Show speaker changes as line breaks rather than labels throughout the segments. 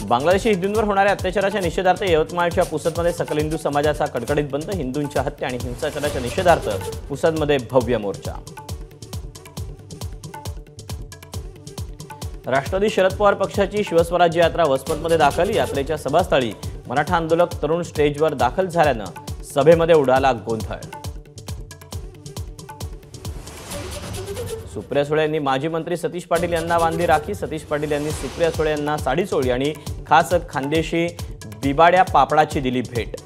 बांगलादेशी हिंदूंवर होणाऱ्या अत्याचाराच्या निषेधार्थ यवतमाळच्या पुसदमध्ये सकल हिंदू समाजाचा कडकडीत बंद। हिंदूंच्या हत्या आणि हिंसाचाराच्या निषेधार्थ पुसदमध्ये भव्य मोर्चा। राष्ट्रवादी शरद पवार पक्षाची शिवस्वराज्य यात्रा वसमतमध्ये दाखल। यात्रेच्या सभास्थळी मराठा आंदोलक तरुण स्टेजवर दाखल झाल्यानं सभेमध्ये उडाला गोंधळ। सुप्रिया सुळे यांनी माजी मंत्री सतीश पाटील यांना बांधली राखी। सतीश पाटील यांनी सुप्रिया सुळे यांना साडी चोळी आणि खास खानदेशी बिबाड्या पापडाची दिली भेट।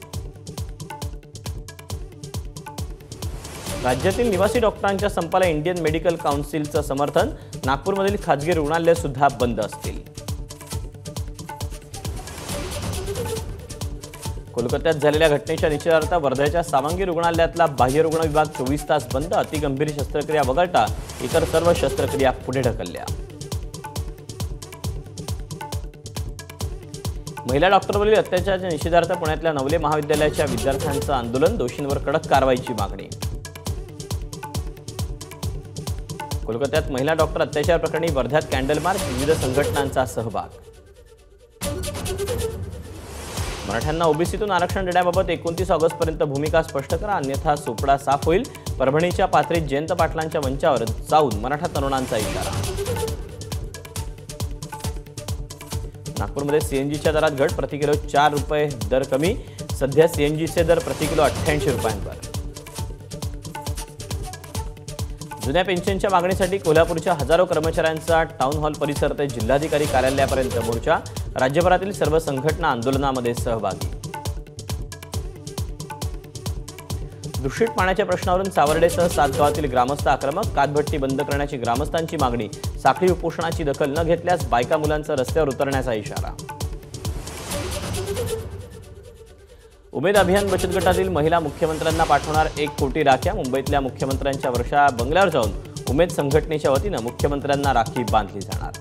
राज्यातील निवासी डॉक्टरांच्या संपाला इंडियन मेडिकल काउन्सिलचं समर्थन। नागपूरमधील खासगी रुग्णालय सुद्धा बंद असतील। कोलकात्यात झालेल्या घटनेच्या निषेधार्थ वर्ध्याच्या सावंगी रुग्णालयातला बाह्य रुग्ण विभाग 24 तास बंद। अतिगंभीर शस्त्रक्रिया वगळता इतर सर्व शस्त्रक्रिया पुढे ढकलल्या। महिला डॉक्टरवरील अत्याचाराच्या निषेधार्थ पुण्यातल्या नवले महाविद्यालयाच्या विद्यार्थ्यांचं आंदोलन। दोषींवर कडक कारवाईची मागणी। कोलकात्यात महिला डॉक्टर अत्याचार प्रकरणी वर्ध्यात कॅन्डल मार्च। विविध संघटनांचा सहभाग। मराठ्यांना ओबीसीतून आरक्षण देण्याबाबत 29 ऑगस्टपर्यंत भूमिका स्पष्ट करा, अन्यथा सोपडा साफ होईल। परभणीच्या पाथरीत जयंत पाटलांच्या मंचावर जाऊन मराठा तरुणांचा इशारा। नागपूरमध्ये सीएनजीच्या दरात घट। प्रति किलो 4 रुपये दर कमी। सध्या सीएनजीचे दर प्रति किलो 88 रुपयांवर। जुन्या पेन्शनच्या मागणीसाठी कोल्हापूरच्या हजारो कर्मचाऱ्यांचा टाउन हॉल परिसर ते जिल्हाधिकारी कार्यालयापर्यंत मोर्चा। राज्यभरातील सर्व संघटना आंदोलनामध्ये सहभागी। दूषित पाण्याच्या प्रश्नावरून सावर्डेसह 7 गावातील ग्रामस्थ आक्रमक। कातभट्टी बंद करण्याची ग्रामस्थांची मागणी। साखळी उपोषणाची दखल न घेतल्यास बायका मुलांचा रस्त्यावर उतरण्याचा इशारा। उमेद अभियान बचत गटातील महिला मुख्यमंत्र्यांना पाठवणार 1 कोटी राख्या। मुंबईतल्या मुख्यमंत्र्यांच्या वर्षा बंगल्यावर जाऊन उमेद संघटनेच्या वतीनं मुख्यमंत्र्यांना राखी बांधली जाणार।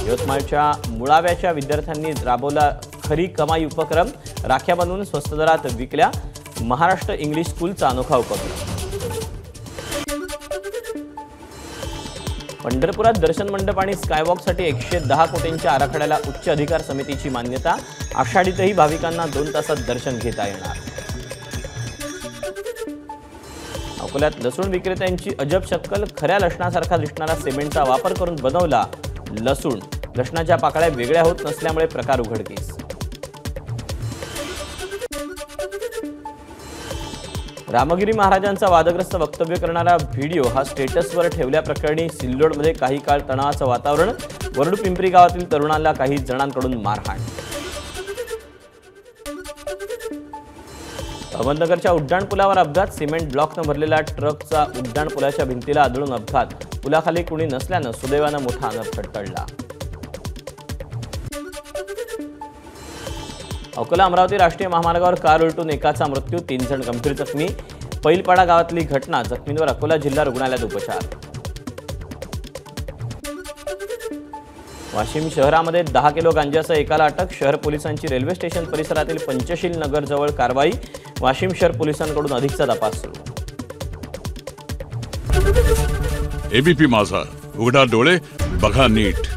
यवतमाळच्या मुळाव्याच्या विद्यार्थ्यांनी राबवला खरी कमाई उपक्रम। राख्या बनवून स्वस्त दरात विकल्या। महाराष्ट्र इंग्लिश स्कूलचा अनोखा उपक्रम। पंढरपुरात दर्शन मंडप आणि स्कायवॉकसाठी 110 कोटींच्या आराखड्याला उच्च अधिकार समितीची मान्यता। आषाढीतही भाविकांना 2 तासात दर्शन घेता येणार। अकोल्यात लसूण विक्रेत्यांची अजब शक्कल। खऱ्या लसणासारखा दिसणारा सिमेंटचा वापर करून बनवला लसूण। लसणाच्या पाकळ्या वेगळ्या होत नसल्यामुळे प्रकार उघडकीस। रामगिरी महाराजांचा वादग्रस्त वक्तव्य करणारा व्हिडिओ हा स्टेटसवर ठेवल्याप्रकरणी सिल्लोडमध्ये काही काळ तणावाचं वातावरण। वरडू पिंपरी गावातील तरुणांना काही जणांकडून मारहाण। अहमदनगरच्या उड्डाणपुलावर अपघात। सिमेंट ब्लॉकनं भरलेला ट्रकचा उड्डाणपुलाच्या भिंतीला आदळून अपघात। पुलाखाली कुणी नसल्यानं सुदैवानं मोठा अपघात टळला। अकोला अमरावती राष्ट्रीय महामार्गावर कार उलटून एकाचा मृत्यू। 3 जण गंभीर जखमी। पैलपाडा गावातली घटना। जखमींवर अकोला जिल्हा रुग्णालयात उपचार। वाशिम शहरामध्ये 10 किलो गांजासह एकाला अटक। शहर पोलिसांची रेल्वे स्टेशन परिसरातील पंचशील नगर जवळ कारवाई। वाशिम शहर पोलिसांकडून अधिकचा तपास सुरू।
एबीपी माझा, उघडा डोळे बघा नीट।